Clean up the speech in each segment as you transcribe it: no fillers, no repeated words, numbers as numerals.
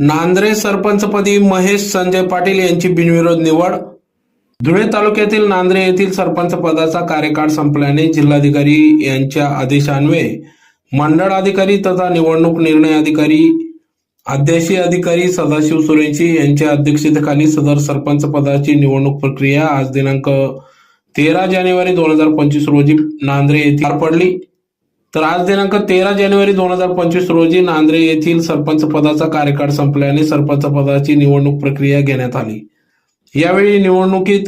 नांद्रे सरपंचपदी महेश संजय पाटील यांची बिनविरोध निवड। धुळे तालुक्यातील नांद्रे येथील सरपंच पदाचा कार्यकाळ संपल्याने जिल्हाधिकारी यांच्या आदेशान्वये मंडळ अधिकारी तथा निवडणूक निर्णय अधिकारी आदेशी अधिकारी सदाशिव सुरेंची यांच्या अध्यक्षतेखाली सदर सरपंच पदाची निवडणूक प्रक्रिया आज दिनांक 13 जानेवारी 2025 रोजी नांद्रे येथे पार पडली। तर आज दिनांक 13 जानेवारी 2025 रोजी नांद्रे येथील सरपंच पदाचा कार्यकाळ संपल्याने सरपंच पदाची निवडणूक प्रक्रिया घेण्यात आली। यावेळी निवडणुकीत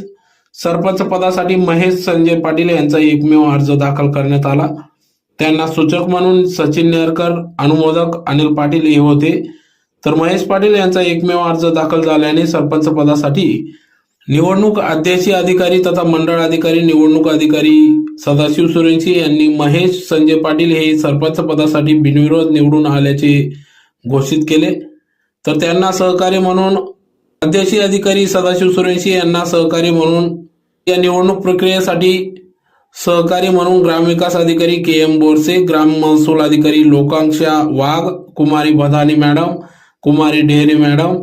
सरपंच पदासाठी महेश संजय पाटील यांचा एकमेव अर्ज दाखल करण्यात आला। त्यांना सूचक म्हणून सचिन नेरकर, अनुमोदक अनिल पाटील हे होते। तर महेश पाटील यांचा एकमेव अर्ज दाखल झाल्याने सरपंच पदासाठी निवडणूक आदेशी अधिकारी तथा मंडळ अधिकारी निवडणूक अधिकारी सदाशिव सुरेंची यांनी महेश संजय पाटील हे सरपंच पदासाठी बिनविरोध निवडून आल्याचे घोषित केले। तर त्यांना सहकार्य म्हणून आदेशी अधिकारी सदाशिव सुरेंची यांना सहकार्य म्हणून या निवडणूक प्रक्रियेसाठी सहकारी म्हणून ग्रामविकास अधिकारी KM बोरसे, ग्राम महसूल अधिकारी लोकांक्षा वाघ, कुमारी भदानी मॅडम, कुमारी ढेरे मॅडम,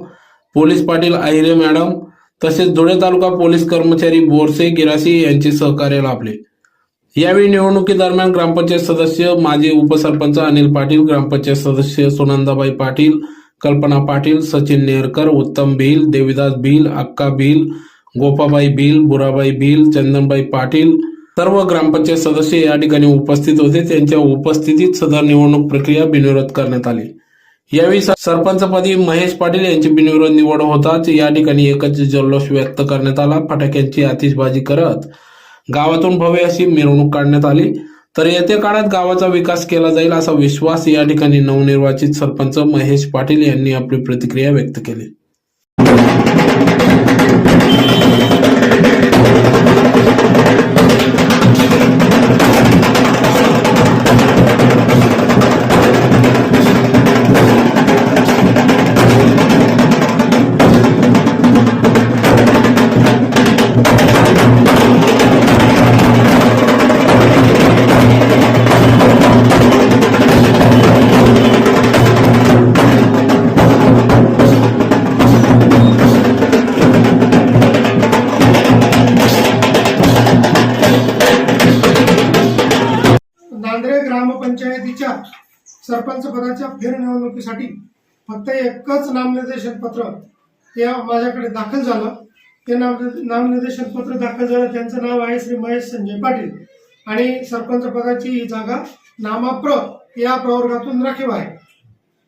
पोलीस पाटील आहिरे मॅडम तसेच धुळे तालुका पोलीस कर्मचारी बोरसे गिरासी यांचे सहकार्य लाभले। यावेळी निवडणुकीदरम्यान ग्रामपंचायत सदस्य माजी उपसरपंच अनिल पाटील, ग्रामपंचायत सदस्य सुनंदाबाई पाटील, कल्पना पाटील, सचिन नेरकर, उत्तम भिल, देविदास भिल, अक्का भिल, गोपाबाई भिल, बुराबाई भिल, चंदनबाई पाटील सर्व ग्रामपंचायत सदस्य या ठिकाणी उपस्थित होते। त्यांच्या उपस्थितीत सदर निवडणूक प्रक्रिया बिनविरोध करण्यात आली। यावेळी सरपंचपदी महेश पाटील यांची बिनविरोध निवड होताच या ठिकाणी एकच जल्लोष व्यक्त करण्यात आला। फटाक्यांची आतिषबाजी करत गावातून भव्य अशी मिरवणूक काढण्यात आली। तर येत्या काळात गावाचा विकास केला जाईल असा विश्वास या ठिकाणी नवनिर्वाचित सरपंच महेश पाटील यांनी आपली प्रतिक्रिया व्यक्त केली। नांद्रे ग्रामपंचायतीच्या सरपंच पदाच्या फेरनिवडणुकीसाठी फक्त एकच नामनिर्देशन पत्र ते माझ्याकडे दाखल झालं। ते नामनिर्देशन पत्र दाखल झालं, त्यांचं नाव आहे श्री महेश संजय पाटील आणि सरपंच पदाची ही जागा नामाप्र या प्रवर्गातून राखीव आहे।